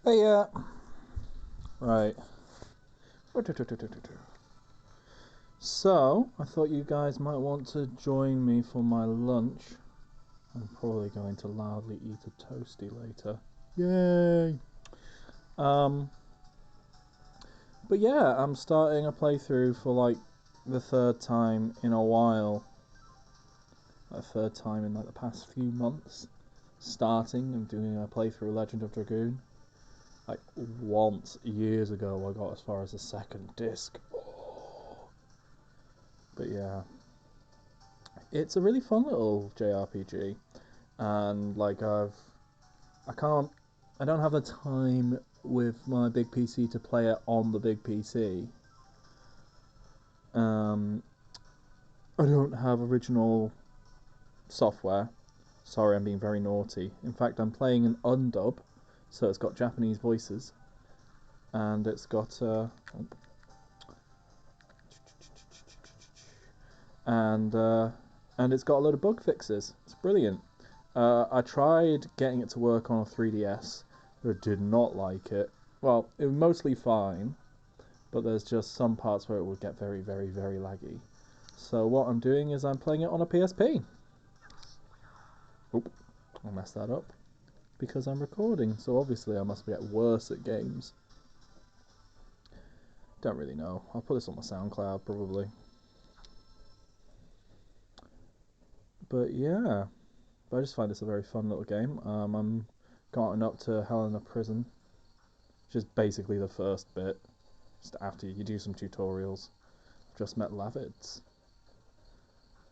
Hey, right. So, I thought you guys might want to join me for my lunch. I'm probably going to loudly eat a toasty later. Yay! Um, but yeah, I'm starting a playthrough for like the third time in a while. A third time in like the past few months. Starting and doing a playthrough of Legend of Dragoon. Like once years ago, I got as far as the second disc. But yeah, it's a really fun little JRPG, and like I don't have the time with my big PC to play it on the big PC. Um, I don't have original software. Sorry, I'm being very naughty. In fact, I'm playing an undub, so it's got Japanese voices, and it's got and uh, and it's got a load of bug fixes. It's brilliant. I tried getting it to work on a 3DS, but did not like it. Well, it was mostly fine, but there's just some parts where it would get very, very, very laggy. So what I'm doing is I'm playing it on a PSP. Oop, I messed that up because I'm recording, so obviously I must get worse at games. Don't really know. I'll put this on my SoundCloud probably. But yeah, but I just find this a very fun little game. I'm gotten up to Helena Prison, which is basically the first bit. Just after you do some tutorials. Just met Lavitz,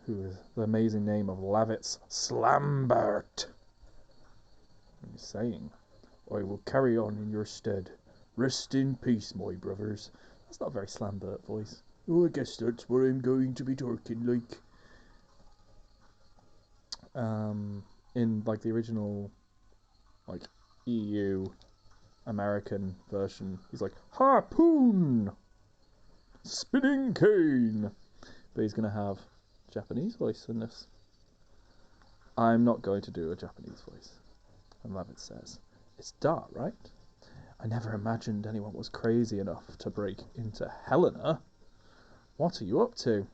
who is the amazing name of Lavitz Slambert. What are you saying? I will carry on in your stead. Rest in peace, my brothers. That's not a very Slambert voice. Oh, I guess that's what I'm going to be talking like. In like the original, like EU American version, he's like harpoon, spinning cane. But he's gonna have Japanese voice in this. I'm not going to do a Japanese voice. And Levitt says, "It's Dart, right? I never imagined anyone was crazy enough to break into Helena. What are you up to?"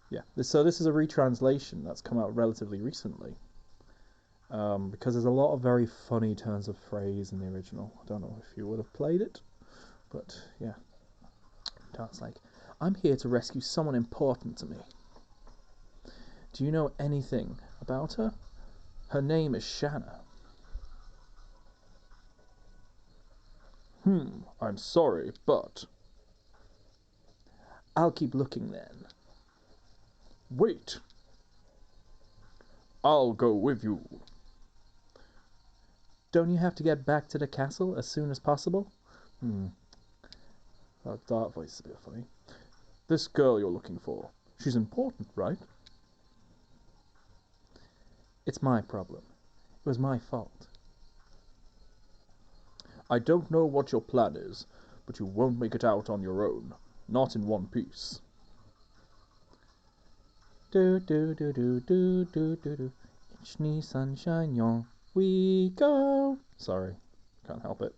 Yeah, so this is a retranslation that's come out relatively recently. Because there's a lot of very funny turns of phrase in the original. I don't know if you would have played it, but yeah. Dart's like, "I'm here to rescue someone important to me. Do you know anything about her? Her name is Shanna." I'm sorry, but... "I'll keep looking then." "Wait. I'll go with you." "Don't you have to get back to the castle as soon as possible?" That Dart voice is a bit funny. "This girl you're looking for, she's important, right?" "It's my problem. It was my fault." "I don't know what your plan is, but you won't make it out on your own. Not in one piece." Do do do do do do do do. Ichni sunshine yon. We go. Sorry, can't help it.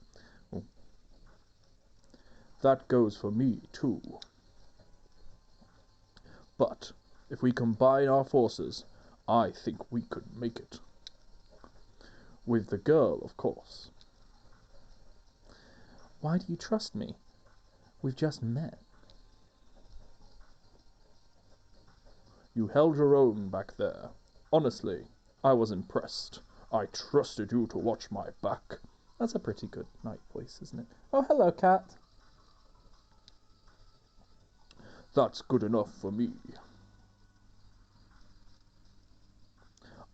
Oh. "That goes for me too. But if we combine our forces, I think we could make it. With the girl, of course." "Why do you trust me? We've just met." "You held your own back there. Honestly, I was impressed. I trusted you to watch my back." That's a pretty good night voice, isn't it? Oh, hello, cat. "That's good enough for me."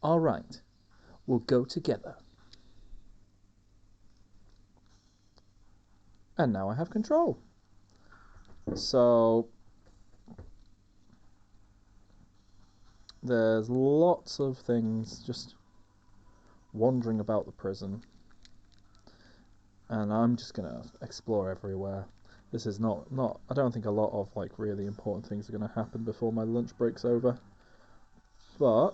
"All right, we'll go together." And now I have control. So there's lots of things just wandering about the prison, and I'm just gonna explore everywhere. This is not I don't think a lot of like really important things are gonna happen before my lunch break's over. But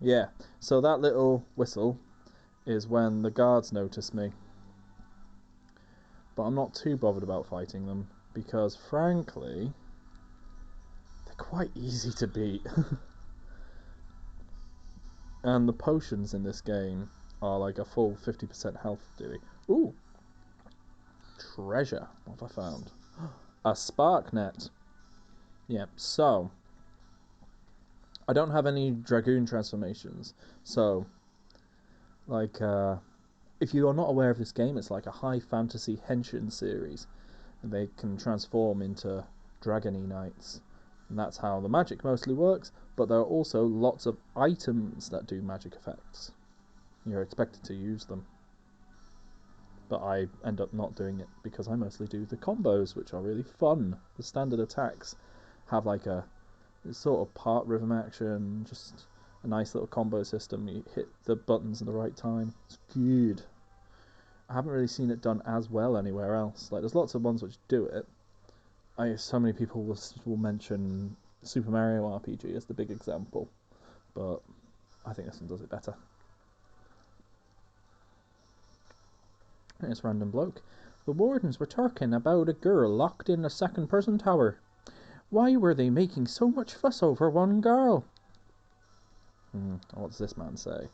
yeah, so that little whistle is when the guards notice me. but I'm not too bothered about fighting them because, frankly, they're quite easy to beat. And the potions in this game are like a full 50% health dealie. Ooh! Treasure. What have I found? A spark net. Yeah, so I don't have any Dragoon transformations. So, like, if you are not aware of this game, it's like a high fantasy henshin series. And they can transform into dragony knights. And that's how the magic mostly works, but there are also lots of items that do magic effects. You're expected to use them. But I end up not doing it because I mostly do the combos, which are really fun. The standard attacks have like a sort of part rhythm action, just a nice little combo system. You hit the buttons at the right time. It's good. I haven't really seen it done as well anywhere else. Like, there's lots of ones which do it. So many people will mention Super Mario RPG as the big example, but I think this one does it better. It's random bloke. The wardens were talking about a girl locked in a second prison tower. Why were they making so much fuss over one girl? What does this man say?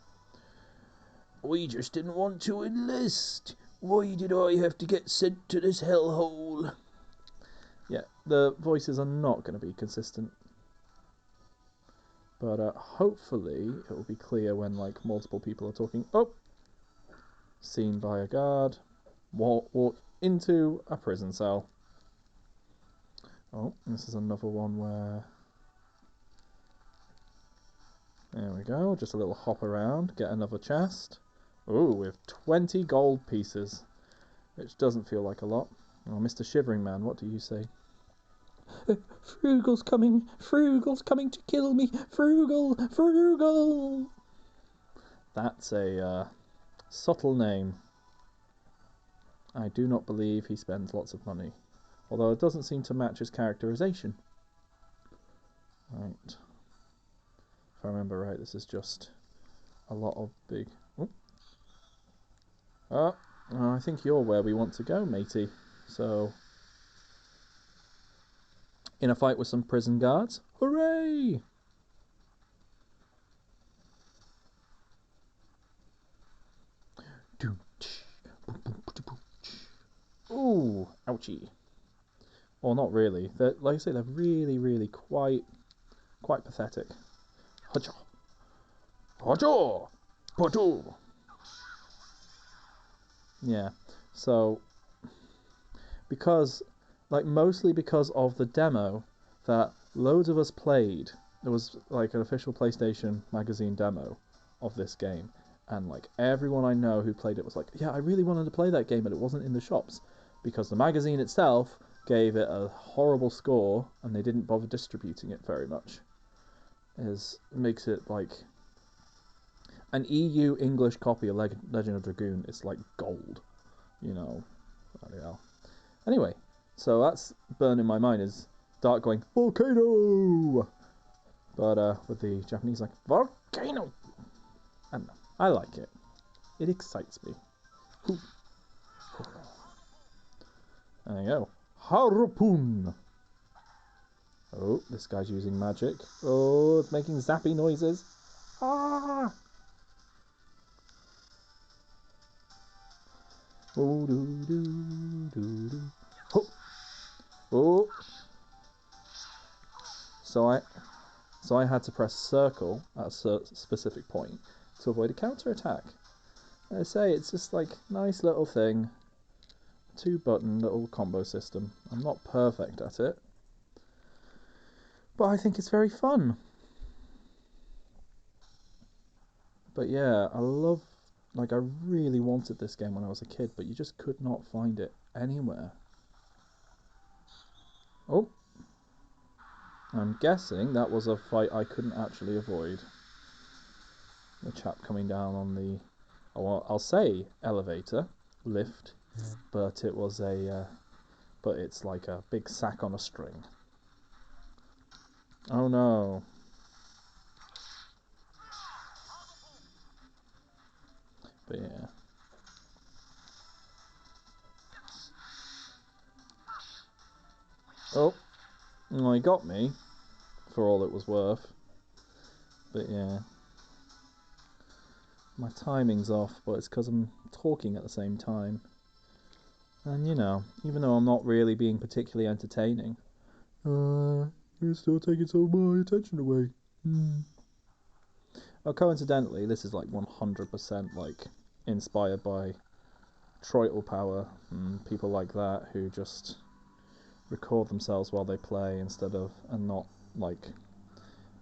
We just didn't want to enlist. Why did I have to get sent to this hellhole? Yeah, the voices are not going to be consistent. But hopefully it will be clear when like multiple people are talking. Oh! Seen by a guard. Walk into a prison cell. Oh, this is another one where... There we go, just a little hop around, get another chest. Ooh, with 20 gold pieces, which doesn't feel like a lot. Oh, Mr. Shivering Man, what do you say? Frugal's coming to kill me, Frugal! That's a subtle name. I do not believe he spends lots of money, although it doesn't seem to match his characterization. Right. If I remember right, this is just a lot of big... Oh, I think you're where we want to go, matey. So, in a fight with some prison guards. Hooray! Ooh, ouchie. Well, not really. Like I say, they're really, really quite pathetic. Hacha! Hacha! Pato! Yeah, so, mostly because of the demo that loads of us played, there was like an official PlayStation magazine demo of this game, and like everyone I know who played it was like, yeah, I really wanted to play that game, but it wasn't in the shops, because the magazine itself gave it a horrible score, and they didn't bother distributing it very much. It makes it like... An EU English copy of Legend of Dragoon is like gold, you know. Bloody hell. Anyway, so that's burned in my mind is Dark going, volcano! But with the Japanese like, volcano! I don't know. I like it. It excites me. There you go. Harpoon! Oh, this guy's using magic. Oh, it's making zappy noises. Ah! Oh, do. Oh! Oh! So I had to press circle at a specific point to avoid a counter attack. I say it's just like nice little thing, 2-button little combo system. I'm not perfect at it, but I think it's very fun. But yeah, I really wanted this game when I was a kid, but you just could not find it anywhere. Oh, I'm guessing that was a fight I couldn't actually avoid. The chap coming down on the, I'll say elevator, lift, but it was but it's like a big sack on a string. Oh no. But yeah. Oh, well, he got me for all it was worth. But yeah. My timing's off, but it's because I'm talking at the same time. And you know, even though I'm not really being particularly entertaining, you're still taking some of my attention away. Oh, coincidentally, this is like 100% like inspired by Troitel Power and people like that who just record themselves while they play instead of, and not like,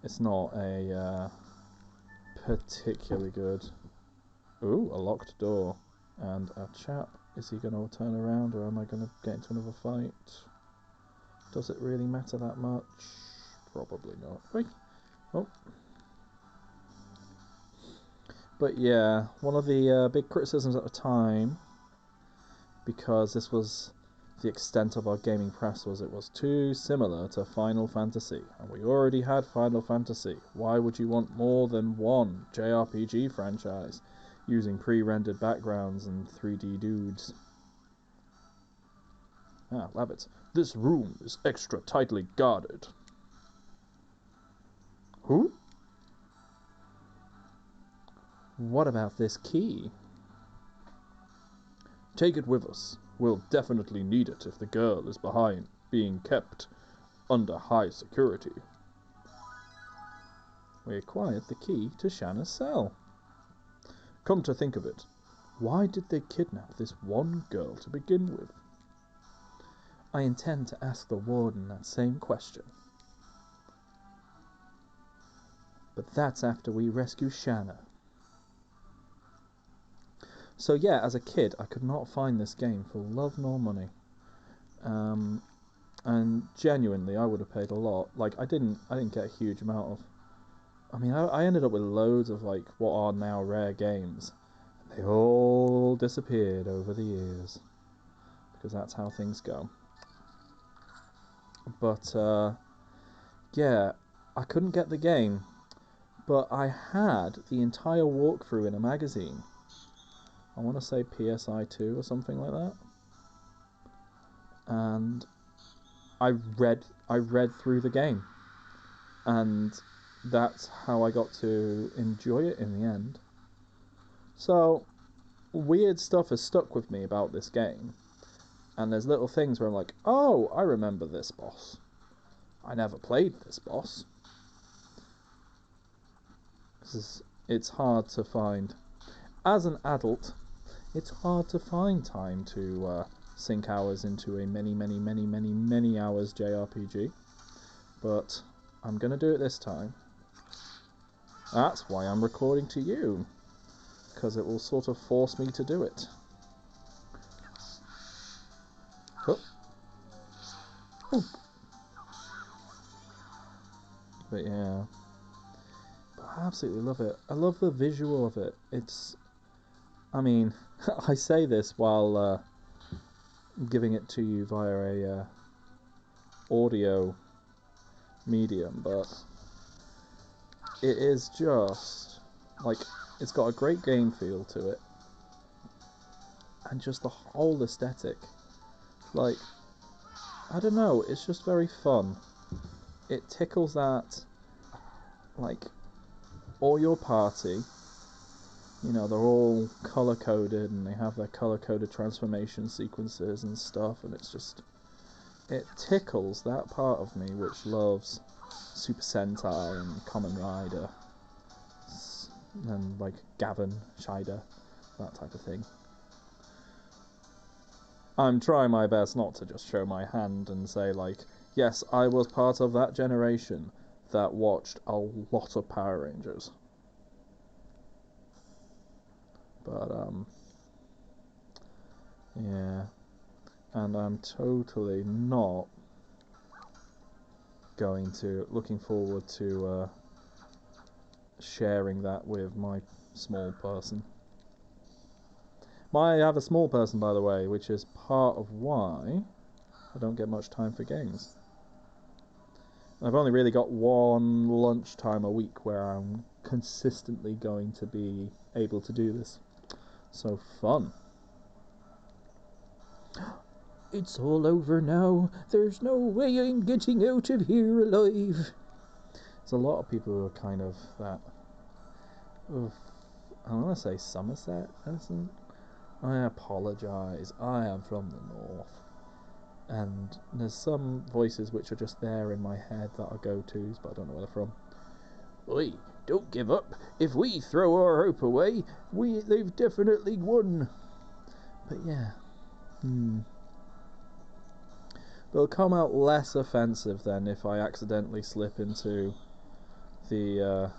it's not a particularly good. Ooh, a locked door and a chap. Is he going to turn around, or am I going to get into another fight? Does it really matter that much? Probably not. Wait. Oh. But yeah, one of the big criticisms at the time, because this was the extent of our gaming press, was it was too similar to Final Fantasy, and we already had Final Fantasy. Why would you want more than one JRPG franchise using pre-rendered backgrounds and 3D dudes? Ah, Labbit. This room is extra tightly guarded. Who? What about this key? Take it with us. We'll definitely need it if the girl is being kept under high security. We acquired the key to Shanna's cell. Come to think of it, why did they kidnap this one girl to begin with? I intend to ask the warden that same question. But that's after we rescue Shanna. So yeah, as a kid, I could not find this game for love nor money. And genuinely, I would have paid a lot. Like, I didn't get a huge amount of... I mean, I ended up with loads of, like, what are now rare games. They all disappeared over the years. Because that's how things go. But, yeah, I couldn't get the game. But I had the entire walkthrough in a magazine. I want to say PSI 2 or something like that. And I read through the game. And that's how I got to enjoy it in the end. So, weird stuff has stuck with me about this game. And there's little things where I'm like, oh, I remember this boss. I never played this boss. It's hard to find. As an adult, it's hard to find time to sink hours into a many hours JRPG. But I'm going to do it this time. That's why I'm recording to you. Because it will sort of force me to do it. Oh. Oh. But yeah. But I absolutely love it. I love the visual of it. It's... I mean, I say this while giving it to you via a audio medium, but it is just... like, it's got a great game feel to it. And just the whole aesthetic. Like, I don't know, it's just very fun. It tickles that, like, all your party, you know, they're all color-coded and they have their color-coded transformation sequences and stuff, and it's just, it tickles that part of me which loves Super Sentai and Kamen Rider and, like, Gavin, Shider, that type of thing. I'm trying my best not to just show my hand and say, like, yes, I was part of that generation that watched a lot of Power Rangers. But, yeah. And I'm totally not looking forward to sharing that with my small person. I have a small person, by the way, which is part of why I don't get much time for games. I've only really got one lunchtime a week where I'm consistently going to be able to do this. So fun. It's all over now. There's no way I'm getting out of here alive. There's a lot of people who are kind of that. Oof, I want to say Somerset accent. I apologise. I am from the north. And there's some voices which are just there in my head that are go-tos, but I don't know where they're from. Oi, don't give up. If we throw our hope away, they've definitely won. But yeah. They'll come out less offensive then if I accidentally slip into the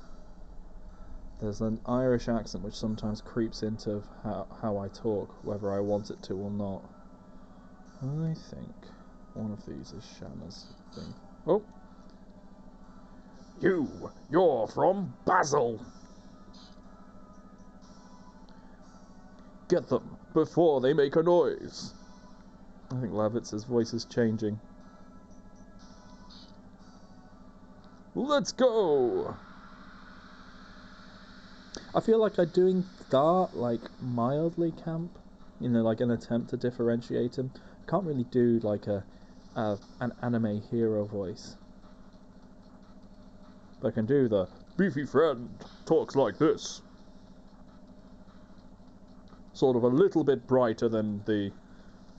there's an Irish accent which sometimes creeps into how I talk, whether I want it to or not. I think one of these is Shanna's thing. Oh! You're from Basil! Get them before they make a noise! I think Levitz's voice is changing. Let's go! I feel like I'm doing that, like, mildly camp. You know, like an attempt to differentiate him. I can't really do, like, an anime hero voice. But I can do the beefy friend talks like this. Sort of a little bit brighter than the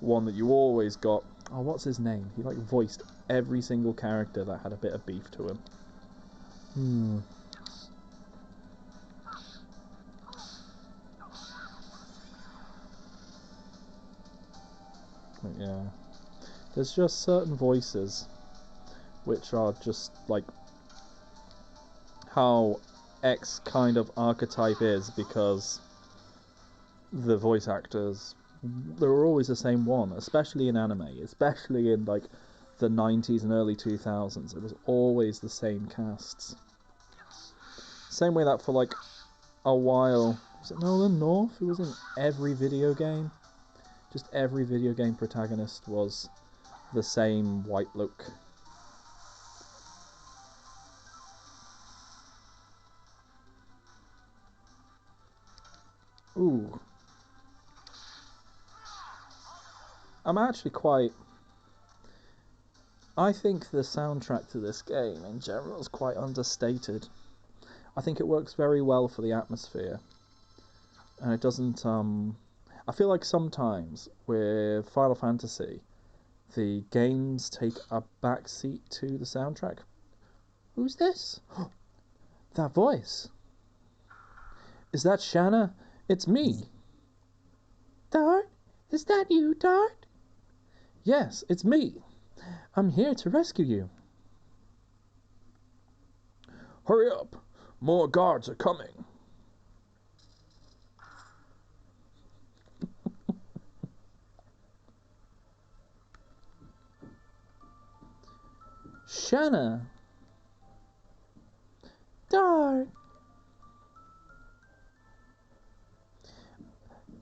one that you always got. Oh, what's his name? He, like, voiced every single character that had a bit of beef to him. But yeah. There's just certain voices which are just, like, how X kind of archetype is, because the voice actors, they were always the same one, especially in anime, especially in like the 90s and early 2000s. It was always the same casts. Same way that for like a while, was it Nolan North who was in every video game? Just every video game protagonist was the same white look. Ooh. I'm actually quite... I think the soundtrack to this game in general is quite understated. I think it works very well for the atmosphere. And it doesn't... I feel like sometimes with Final Fantasy, the games take a backseat to the soundtrack. Who's this? That voice. Is that Shanna? It's me. Dart? Is that you, Dart? Yes, it's me. I'm here to rescue you. Hurry up. More guards are coming. Shanna. Dart.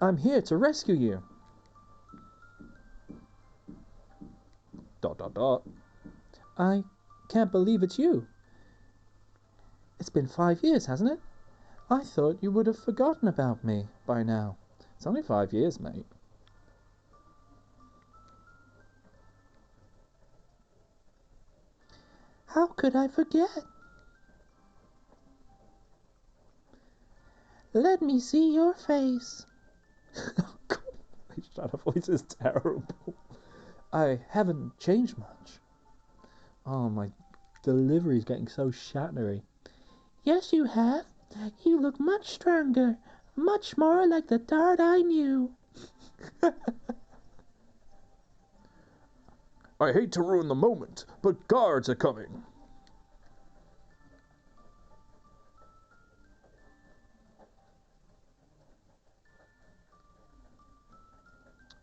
I'm here to rescue you. ... I can't believe it's you. It's been 5 years, hasn't it? I thought you would have forgotten about me by now. It's only 5 years, mate. How could I forget? Let me see your face. Oh, God, my shadow voice is terrible. I haven't changed much. Oh, my delivery is getting so shattery. Yes, you have. You look much stronger, much more like the Dart I knew. I hate to ruin the moment, but guards are coming.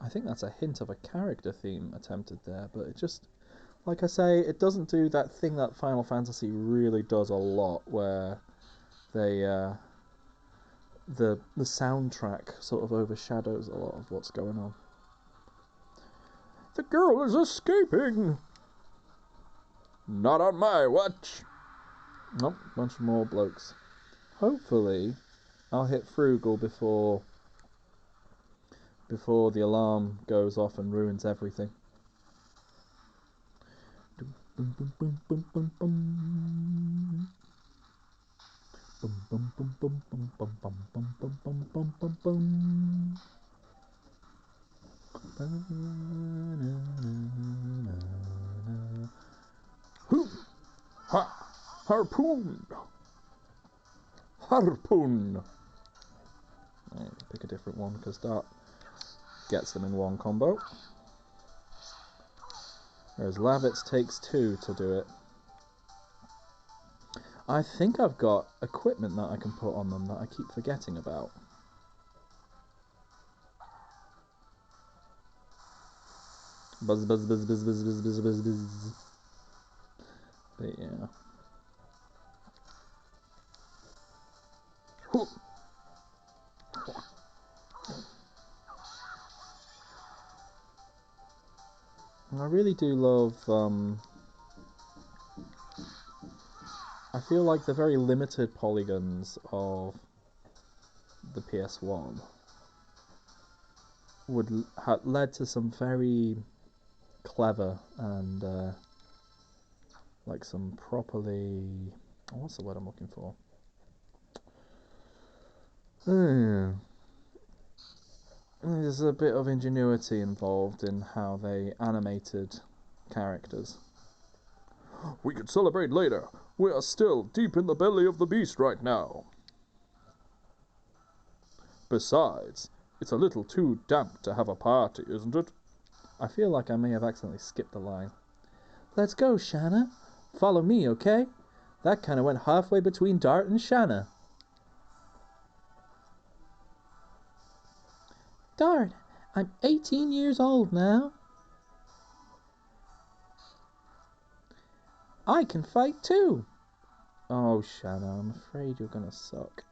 I think that's a hint of a character theme attempted there, but it just, like I say, it doesn't do that thing that Final Fantasy really does a lot, where they, the soundtrack sort of overshadows a lot of what's going on. The girl is escaping! Not on my watch! Nope, bunch more blokes. Hopefully, I'll hit Frugal before before the alarm goes off and ruins everything. Boom, boom, boom, boom, boom, boom. Boom, boom, boom, boom, boom, boom, boom, boom, boom, boom, boom, boom, boom. Ha! Harpoon! Harpoon! Pick a different one because that gets them in one combo. Whereas Lavitz takes 2 to do it. I think I've got equipment that I can put on them that I keep forgetting about. Buzz, buzz, buzz, buzz, buzz, buzz, buzz, buzz, buzz. But yeah. I really do love, I feel like the very limited polygons of the PS1 would have led to some very clever and like some properly, what's the word I'm looking for? There's a bit of ingenuity involved in how they animated characters. We can celebrate later. We are still deep in the belly of the beast right now. Besides, it's a little too damp to have a party, isn't it? I feel like I may have accidentally skipped the line. Let's go, Shanna. Follow me, okay? That kind of went halfway between Dart and Shanna. Dart, I'm 18 years old now. I can fight too. Oh, Shanna, I'm afraid you're gonna suck.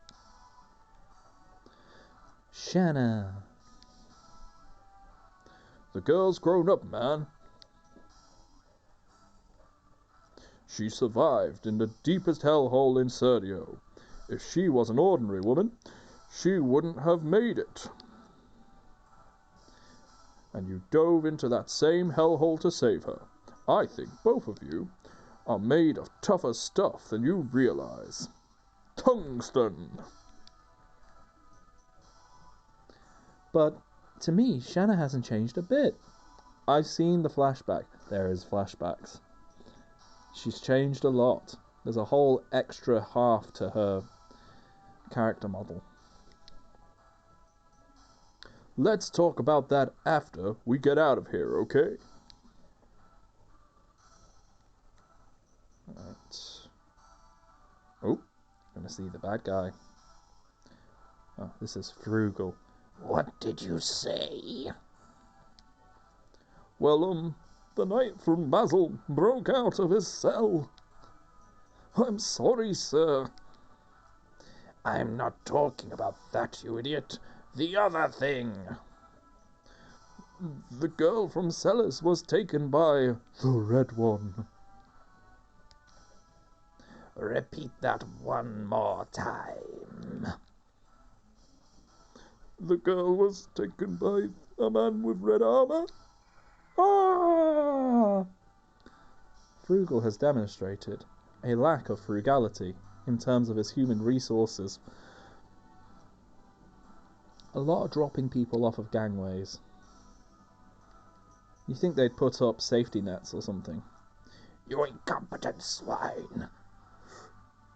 Shanna. The girl's grown up, man. She survived in the deepest hellhole in Serdio. If she was an ordinary woman, she wouldn't have made it. And you dove into that same hellhole to save her. I think both of you are made of tougher stuff than you realize. Tungsten! But to me, Shanna hasn't changed a bit. I've seen the flashback. There is flashbacks. She's changed a lot. There's a whole extra half to her character model. Let's talk about that after we get out of here, okay? Right. Oh, gonna see the bad guy. Oh, this is Frugal. What did you say? Well, the knight from Basel broke out of his cell. I'm sorry, sir. I'm not talking about that, you idiot. The other thing. The girl from Celis was taken by the Red One. Repeat that one more time. The girl was taken by a man with red armor. Ah! Frugal has demonstrated a lack of frugality in terms of his human resources. A lot of dropping people off of gangways. You think they'd put up safety nets or something? You incompetent swine.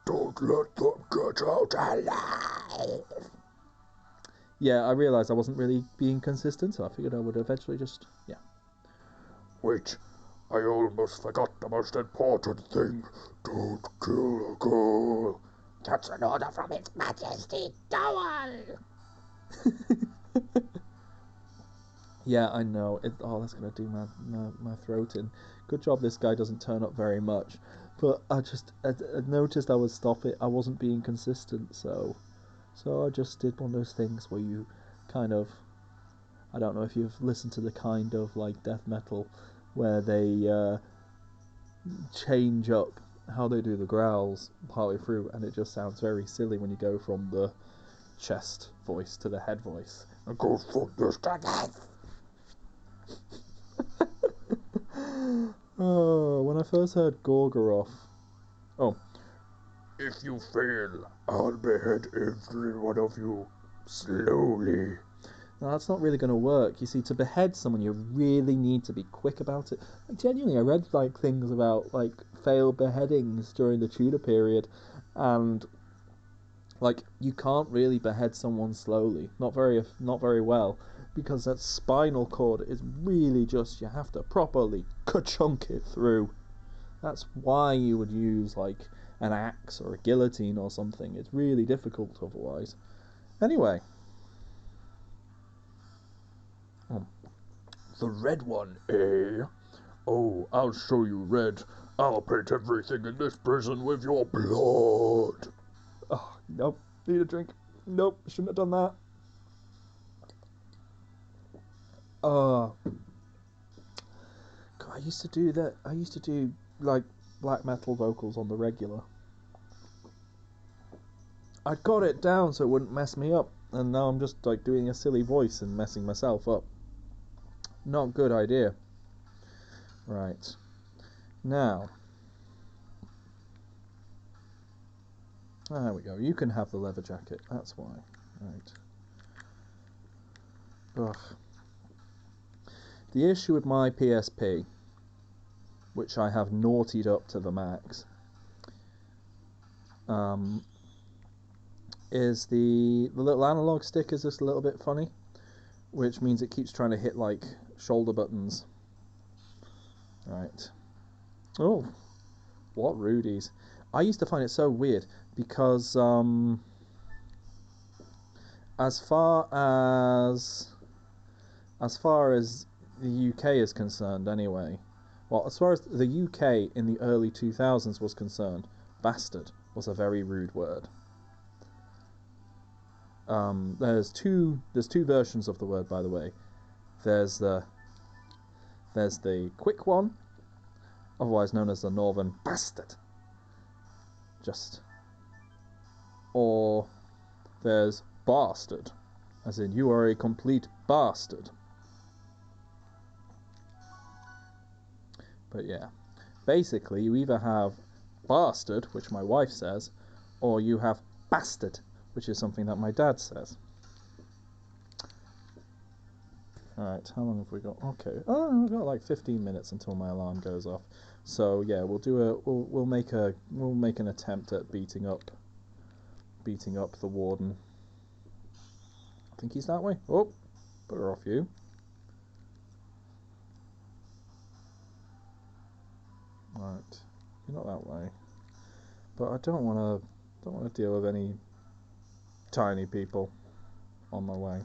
Don't let them get out alive. Yeah, I realised I wasn't really being consistent, so I figured I would eventually just, yeah. Wait, I almost forgot the most important thing. Don't kill a girl. That's an order from His Majesty Dowell. Yeah, I know. That's gonna do my throat in. Good job this guy doesn't turn up very much. But I noticed I would stop it. I wasn't being consistent, so I just did one of those things where you kind of, I don't know if you've listened to the kind of like death metal where they change up how they do the growls partway through, and it just sounds very silly when you go from the chest voice to the head voice. and go for this to death. Oh, when I first heard Gorgoroth. Oh. If you fail, I'll behead every one of you slowly. No, that's not really going to work. You see, to behead someone, you really need to be quick about it. Like, genuinely, I read like things about like failed beheadings during the Tudor period, and like you can't really behead someone slowly, not very well, because that spinal cord is really just you have to properly ka-chunk it through. That's why you would use like an axe or a guillotine or something. It's really difficult otherwise. Anyway. The red one, eh? Oh, I'll show you red. I'll paint everything in this prison with your blood. Oh, nope. Need a drink. Nope, shouldn't have done that. Oh. God, I used to do that. I used to do, like, black metal vocals on the regular. I got it down so it wouldn't mess me up, and now I'm just, like, doing a silly voice and messing myself up. Not a good idea. Right. Now. There we go. You can have the leather jacket. That's why. Right. Ugh. The issue with my PSP, which I have naughtied up to the max, is the little analog stick is just a little bit funny, which means it keeps trying to hit like shoulder buttons. Right. Oh, what rudies. I used to find it so weird because as far as the UK is concerned anyway, well, as far as the UK in the early 2000s was concerned, bastard was a very rude word. There's two versions of the word, by the way. There's the quick one, otherwise known as the Northern bastard. Or there's bastard, as in you are a complete bastard. But yeah, basically you either have bastard, which my wife says, or you have bastard, which is something that my dad says. Alright, how long have we got? Okay. Oh, we've got like 15 minutes until my alarm goes off. So yeah, we'll make an attempt at beating up the warden. I think he's that way. Oh, put her off you. Right. You're not that way. But I don't wanna deal with any tiny people on my way.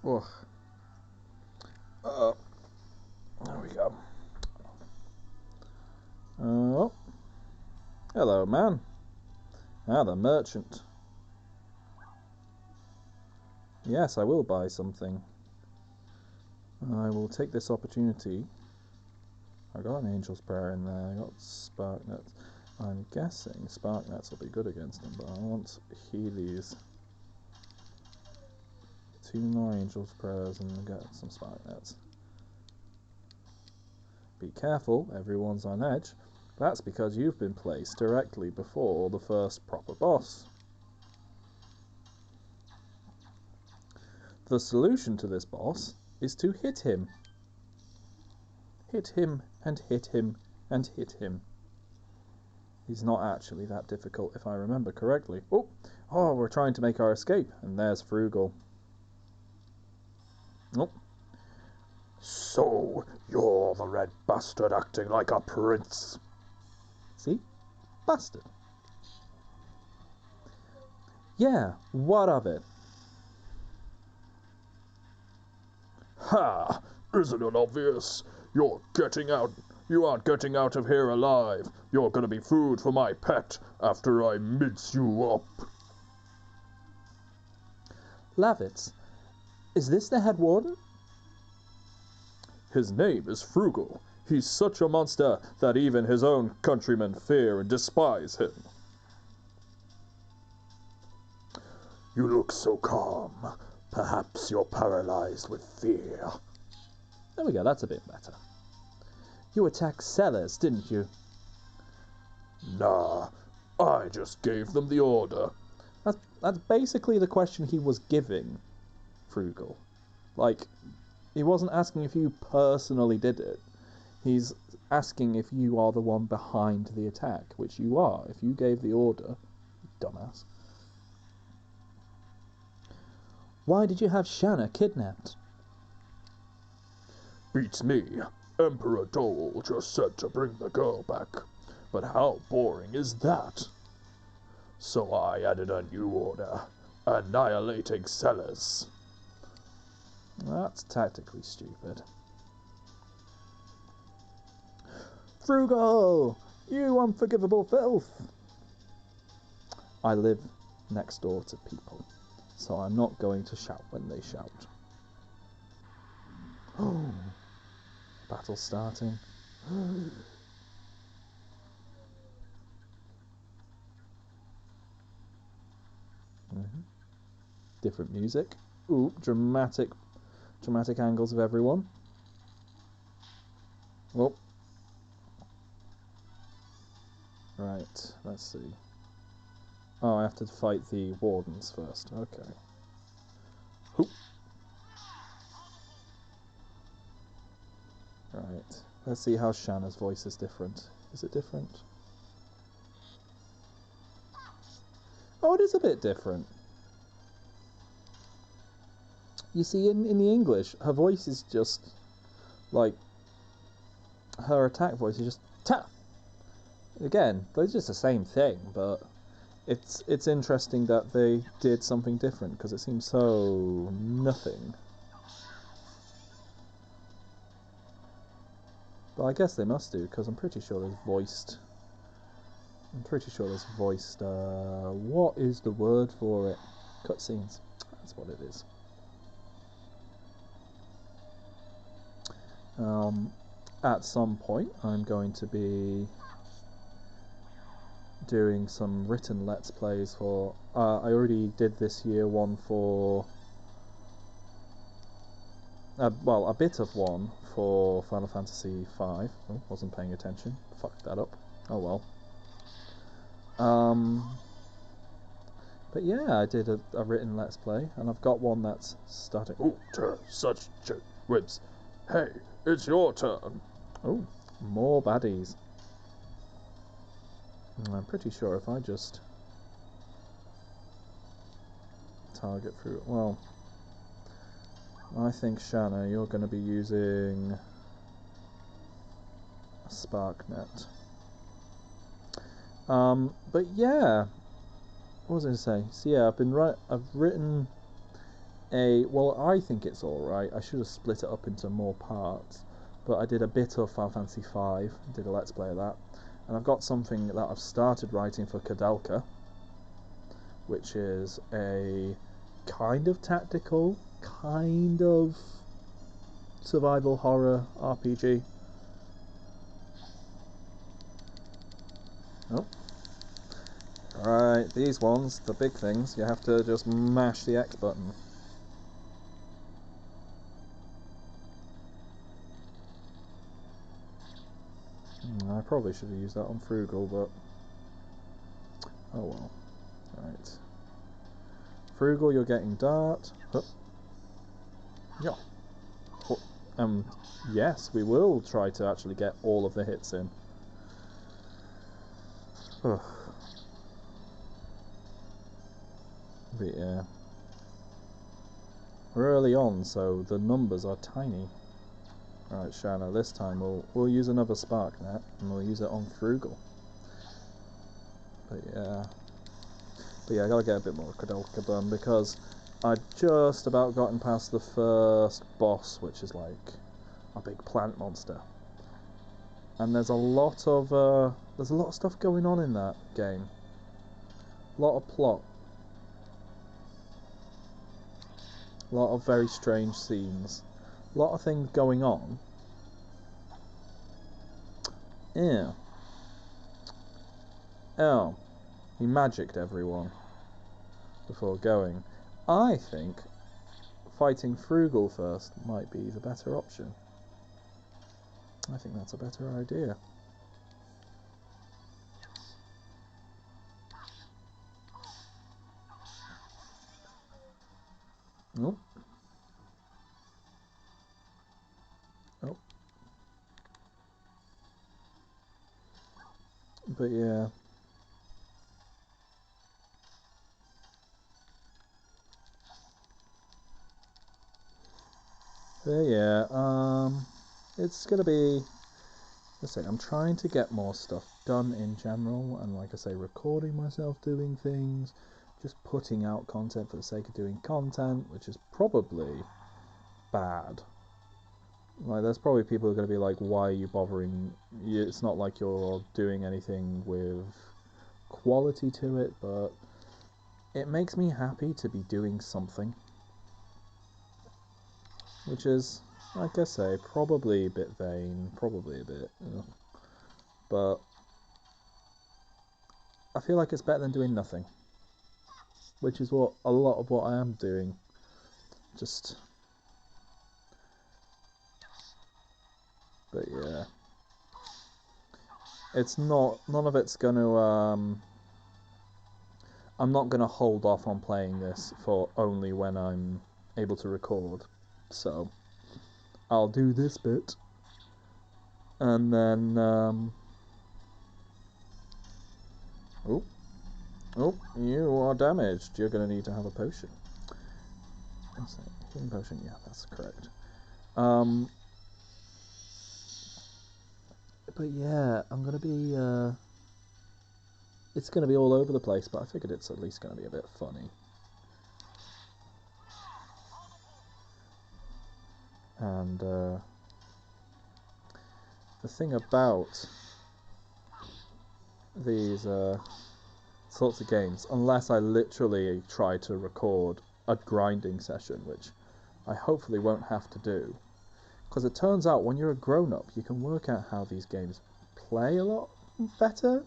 Ugh. There we go. Oh. Hello, man. Ah, the merchant. Yes, I will buy something. I will take this opportunity. I got an angel's prayer in there. I got spark nets. I'm guessing spark nets will be good against them, but I want Healy's. 2 more angel's prayers and get some spark nets. Be careful, everyone's on edge. That's because you've been placed directly before the first proper boss. The solution to this boss is to hit him. Hit him and hit him and hit him. He's not actually that difficult if I remember correctly. Oh, we're trying to make our escape, and there's Frugal. Oh. So, you're the red bastard acting like a prince. See? Bastard. Yeah, what of it? Ha! Isn't it obvious? You aren't getting out of here alive. You're gonna be food for my pet after I mince you up. Lavitz, is this the head warden? His name is Frugal. He's such a monster that even his own countrymen fear and despise him. You look so calm. Perhaps you're paralyzed with fear. There we go, that's a bit better. You attacked sellers, didn't you? Nah, I just gave them the order. That's basically the question he was giving Frugal. Like, he wasn't asking if you personally did it. He's asking if you are the one behind the attack, which you are. If you gave the order, dumbass. Why did you have Shanna kidnapped? Beats me. Emperor Dole just said to bring the girl back. But how boring is that? So I added a new order. Annihilating sellers. That's tactically stupid. Frugal! You unforgivable filth! I live next door to people, so I'm not going to shout when they shout. Oh, battle starting. Different music. Ooh, dramatic angles of everyone. Oh. Right, let's see. Oh, I have to fight the wardens first. Okay. Hoop. Right. Let's see how Shanna's voice is different. Is it different? Oh, it is a bit different. You see, in the English, her voice is just like her attack voice is just ta. Again, they're just the same thing, but it's interesting that they did something different because it seems so nothing. But I guess they must do because I'm pretty sure there's voiced. What is the word for it? Cutscenes. That's what it is. At some point, I'm going to be doing some written Let's Plays for... I already did this year one for... well, a bit of one for Final Fantasy V. Oh, wasn't paying attention. Fucked that up. Oh well. But yeah, I did a written Let's Play, and I've got one that's starting. Ooh, such whips. Hey, it's your turn. Oh, more baddies. I'm pretty sure if I just target through... Well, I think, Shanna, you're going to be using a spark net. But yeah, what was I going to say? So yeah, I've written a... Well, I think it's alright. I should have split it up into more parts. But I did a bit of Final Fantasy V, did a Let's Play of that. And I've got something that I've started writing for Kadelka, which is a kind of tactical, kind of survival horror RPG. Oh. Alright, these ones, the big things, you have to just mash the X button. I probably should have used that on Frugal, but... oh well. Right. Frugal, you're getting Dart. Hup. Yeah. Yes, we will try to actually get all of the hits in. Ugh. But yeah. We're early on, so the numbers are tiny. Alright, Shanna, this time we'll use another spark net, and we'll use it on Frugal. But yeah, I gotta get a bit more Kadelka done, because I'd just about gotten past the first boss, which is like a big plant monster. And there's a lot of stuff going on in that game. A lot of plot. A lot of very strange scenes. A lot of things going on. Yeah. Oh. He magicked everyone. before going. I think fighting Frugal first might be the better option. I think that's a better idea. Oh. Oh. But yeah. But yeah, it's gonna be, let's say, I'm trying to get more stuff done in general, and like I say, recording myself doing things, just putting out content for the sake of doing content, which is probably bad. Like, there's probably people who are going to be like, why are you bothering? It's not like you're doing anything with quality to it, but it makes me happy to be doing something. Which is, like I say, probably a bit vain, probably a bit, but I feel like it's better than doing nothing. Which is what a lot of what I am doing. Just, but yeah, it's not. None of it's gonna. I'm not gonna hold off on playing this for only when I'm able to record. So I'll do this bit, and then. Oh, oh! You are damaged. You're gonna need to have a potion. What's that? Healing potion. Yeah, that's correct. But yeah, I'm gonna be. It's gonna be all over the place, but I figured it's at least gonna be a bit funny. And the thing about these sorts of games, unless I literally try to record a grinding session, which I hopefully won't have to do, because it turns out when you're a grown-up, you can work out how these games play a lot better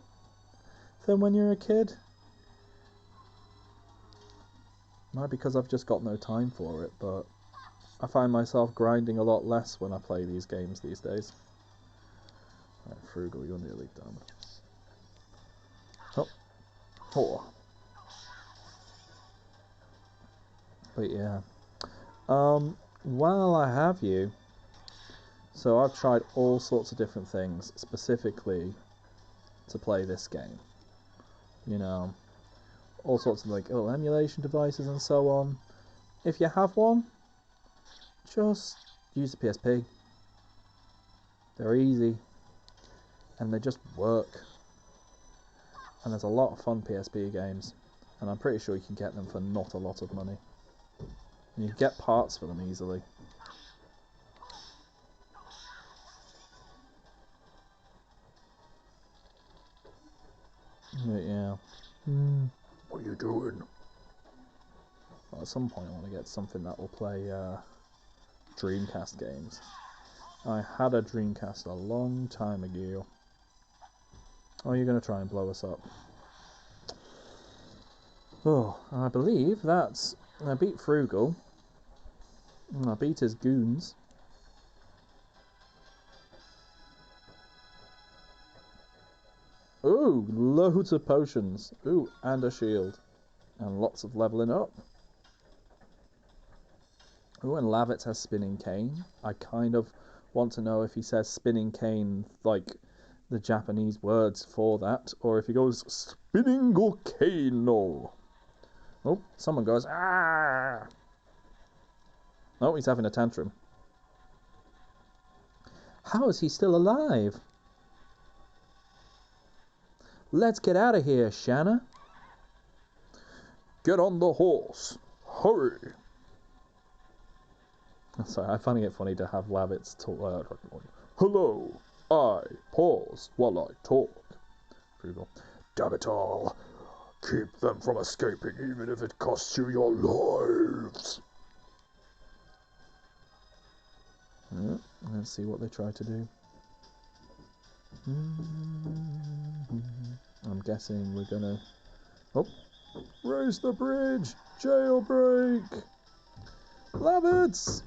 than when you're a kid. Might be because I've just got no time for it, but I find myself grinding a lot less when I play these games these days. Right, Frugal, you're nearly done. Oh. Oh. But yeah. While I have you, so I've tried all sorts of different things specifically to play this game. You know, all sorts of like little emulation devices and so on. If you have one, just use the PSP. They're easy and they just work. And there's a lot of fun PSP games, and I'm pretty sure you can get them for not a lot of money. And you can get parts for them easily. But yeah. What are you doing? Well, at some point I want to get something that will play Dreamcast games. I had a Dreamcast a long time ago. Oh, you're going to try and blow us up. Oh, I believe that's... I beat Frugal. I beat his goons. Ooh, loads of potions. Ooh, and a shield. And lots of leveling up. Ooh, and Lavitz has Spinning Cane. I kind of want to know if he says Spinning Cane, like the Japanese words for that, or if he goes Spinning Volcano. Oh, someone goes, ah! Oh, he's having a tantrum. How is he still alive? Let's get out of here, Shanna. Get on the horse. Hurry. Sorry, I'm finding it funny to have Lavitz talk. Hello. I pause while I talk. Frugal. Damn it all. Keep them from escaping even if it costs you your lives. Let's see what they try to do. I'm guessing we're gonna... Oh, Raise the bridge! Jailbreak! Lavitz!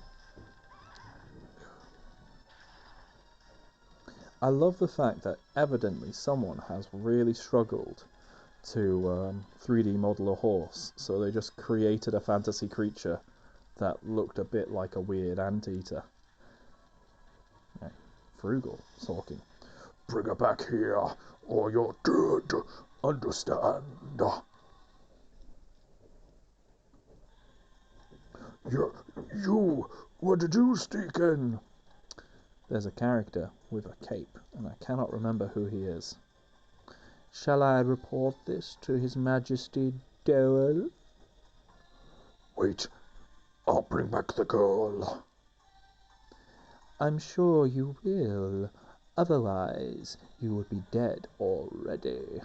I love the fact that evidently someone has really struggled to 3D model a horse, so they just created a fantasy creature that looked a bit like a weird anteater. Right. Frugal talking. Bring her back here, or you're dead. Understand? You, what did you sneak in? There's a character with a cape, and I cannot remember who he is. Shall I report this to His Majesty Dowell? Wait, I'll bring back the girl. I'm sure you will. Otherwise, you would be dead already.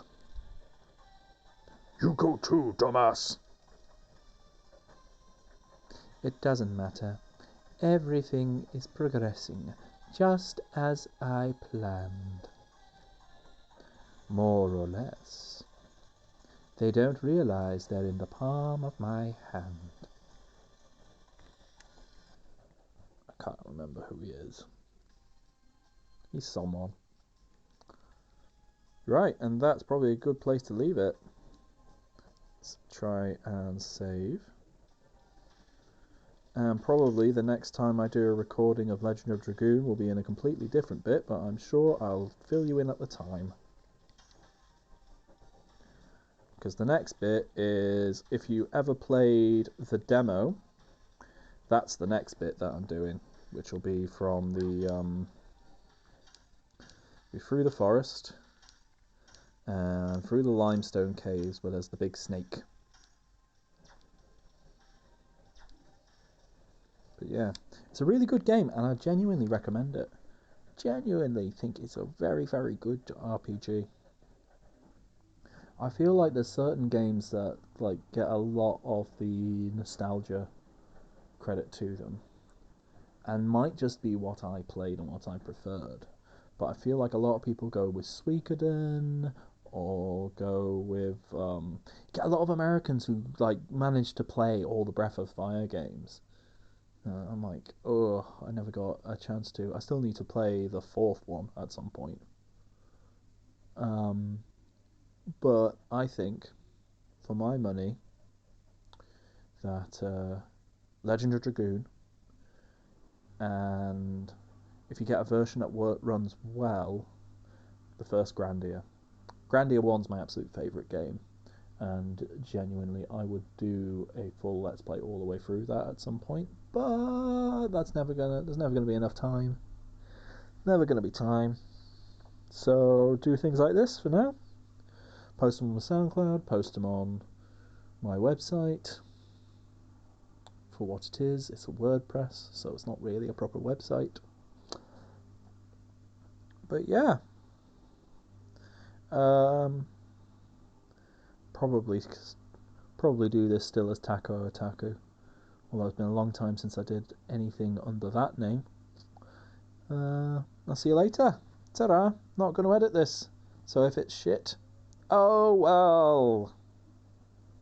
You go too, dumbass. It doesn't matter. Everything is progressing just as I planned. More or less. They don't realize they're in the palm of my hand. I can't remember who he is. He's someone. Right, and that's probably a good place to leave it. Let's try and save. And probably the next time I do a recording of Legend of Dragoon will be in a completely different bit, but I'm sure I'll fill you in at the time. Because the next bit is, if you ever played the demo, that's the next bit that I'm doing, which will be from the through the forest and through the limestone caves where there's the big snake. But yeah, it's a really good game, and I genuinely recommend it. Genuinely think it's a very, very good RPG. I feel like there's certain games that like get a lot of the nostalgia credit to them, and might just be what I played and what I preferred. But I feel like a lot of people go with Suikoden or go with get a lot of Americans who like managed to play all the Breath of Fire games. I'm like, oh, I never got a chance to. I still need to play the fourth one at some point. But I think, for my money, that Legend of Dragoon, and if you get a version that runs well, the first Grandia. Grandia 1's my absolute favourite game, and genuinely I would do a full Let's Play all the way through that at some point, but there's never gonna be enough time. Never gonna be time. So do things like this for now. Post them on the SoundCloud, post them on my website. For what it is, it's a WordPress, so it's not really a proper website. But yeah, probably do this still as Taco Otaku, although it's been a long time since I did anything under that name. I'll see you later. Ta-ra. Not going to edit this, so if it's shit, oh well.